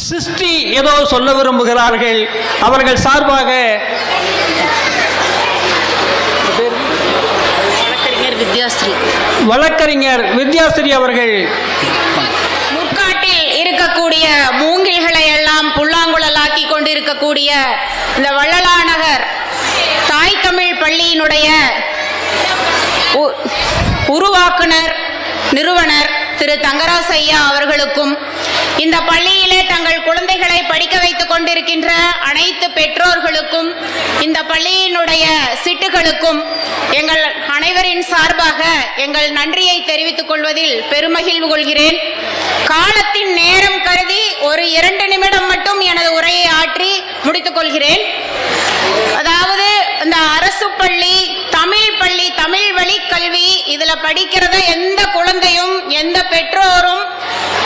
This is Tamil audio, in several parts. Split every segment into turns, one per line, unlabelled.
சிருஷ்டி ஏதோ சொல்ல விரும்புகிறார்கள். அவர்கள் சார்பாக வழக்கறிஞர் வித்யாஸ்ரீ அவர்கள்
முற்காட்டில் இருக்கக்கூடிய மூங்கில்களை எல்லாம் புல்லாங்குழலாக்கி கொண்டிருக்கக்கூடிய இந்த வள்ளலாநகர் தாய் தமிழ் பள்ளியினுடைய உருவாக்குனர் நிறுவனர் திரு தங்கராசு ஐயா அவர்களுக்கும் இந்த பள்ளியிலே தங்கள் குழந்தைகளை படிக்க வைத்துக் கொண்டிருக்கின்ற அனைத்து பெற்றோர்களுக்கும் இந்த பள்ளியினுடைய சிட்டுகளுக்கும் எங்கள் அனைவரின் சார்பாக எங்கள் நன்றியை தெரிவித்துக் கொள்வதில் பெருமகிழ்வு கொள்கிறேன். காலத்தின் நேரம் கருதி ஒரு 2 நிமிடம் மட்டும் எனது உரையை ஆற்றி முடித்துக் கொள்கிறேன். அதாவது இந்த அரசு பள்ளி, தமிழ் வழி கல்வி, இதுல படிக்கிறத எந்த குழந்தையும் எந்த பெற்றோரும்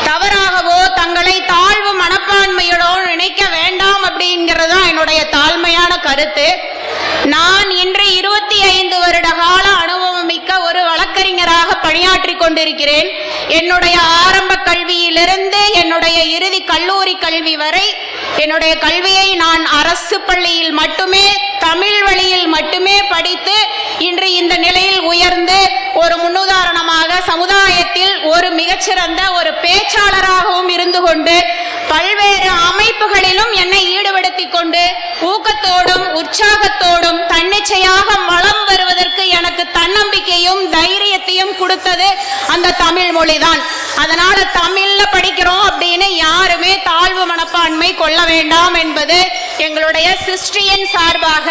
தவறாகவோ தங்களை தாழ்வு மனப்பான்மையோட நினைக்க வேண்டாம் அப்படிங்கிறது தான் என்னுடைய தாழ்மையான கருத்து. நான் இன்று 25 வருட கால அனுபவம் மிக்க ஒரு வழக்கறிஞராக பணியாற்றி கொண்டிருக்கிறேன். என்னுடைய ஆரம்ப கல்வியிலிருந்து என்னுடைய இறுதி கல்லூரி கல்வி வரை என்னுடைய கல்வியை நான் அரசு பள்ளியில் மட்டுமே, தமிழ் வழியில் மட்டுமே படித்து இன்று இந்த நிலையில் உயர்ந்து ஒரு முன்னுதாரணமாக சமுதாயத்தில் ஒரு மிகச்சிறந்த ஒரு பேச்சாளராகவும் இருந்து கொண்டு பல்வேறு அமைப்புகளிலும் என்னை ஈடுபடுத்திக் கொண்டு ஊக்கத்தோடும் உற்சாகத்தோடும் தன்னிச்சையாக வளம் வருவதற்கு எனக்கு தன்னம்பிக்கையும் தைரியத்தையும் கொடுத்தது அந்த தமிழ் மொழிதான். அதனால தமிழ்ல படிக்கிறோம் அப்படின்னு யாருமே தாழ்வு மனப்பான்மை கொள்ள வேண்டாம் என்பது எங்களுடைய சிஸ்டியின் சார்பாக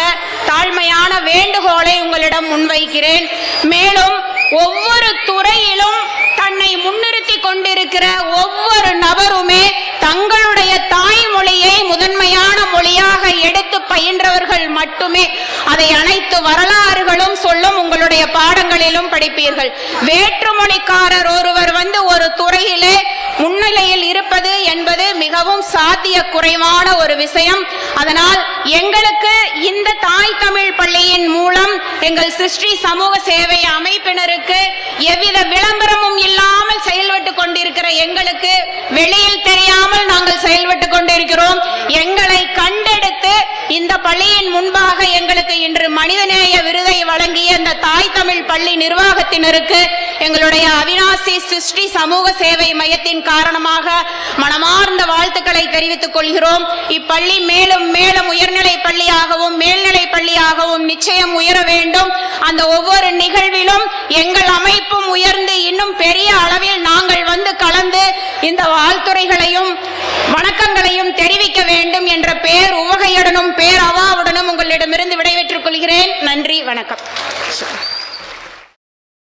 தாழ்மையான வேண்டுகோளை உங்களிடம் முன்வைக்கிறேன். மேலும் ஒவ்வொரு துறையிலும் தன்னை முன்னிறுத்தி கொண்டிருக்கிற ஒவ்வொரு நபருமே தங்களுடைய தாய்மொழியை முதன்மையான மொழியாக எடுத்து பயின்றவர்கள் மட்டுமே. அதை அனைத்து வரலாறுகளும் சொல்லும், உங்களுடைய பாடங்களிலும் படிப்பீர்கள். வேற்றுமொழிக்காரர் ஒருவர் ஒரு துறையிலே முன்னிலையில் இருப்பது என்பது மிகவும் சாத்திய குறைவான ஒரு விஷயம். அதனால் எங்களுக்கு இந்த தாய் தமிழ் பள்ளியின் மூலம் எங்கள் சிருஷ்டி சமூக சேவை அமைப்பினருக்கு எவ்வித விளம்பரமும் இல்லாமல் செயல்பட்டு கொண்டிருக்கிற எங்களுக்கு, வெளியில் தெரியாமல் நாங்கள் செயல்பட்டு கொண்டிருக்கிறோம். எங்களை கண்டெடுத்து இந்த பள்ளியின் முன்பாக எங்களுக்கு இன்று மனிதநேய விருதை வழங்கிய இந்த தாய் தமிழ் பள்ளி நிர்வாகத்தினருக்கு எங்களுடைய அவிநாசி சிருஷ்டி சமூக சேவை மையத்தின் காரணமாக மனமார்ந்த வாழ்த்துக்களை தெரிவித்துக் கொள்கிறோம். இப்பள்ளி மேலும் மேலும் உயர்நிலை பள்ளியாகவும் மேல்நிலை பள்ளியாகவும் நிச்சயம் உயர வேண்டும். அந்த ஒவ்வொரு நிகழ்விலும் எங்கள் அமைப்பும் உயர்ந்து இன்னும் பெரிய அளவில் நாங்கள் கலந்து இந்த வாழ்த்துறைகளையும் வணக்கங்களையும் தெரிவிக்க வேண்டும் என்ற பேர் உவகையுடனும் பேர் அவாவுடனும் உங்களிடமிருந்து விடைபெற்றுக் கொள்கிறேன். நன்றி, வணக்கம்.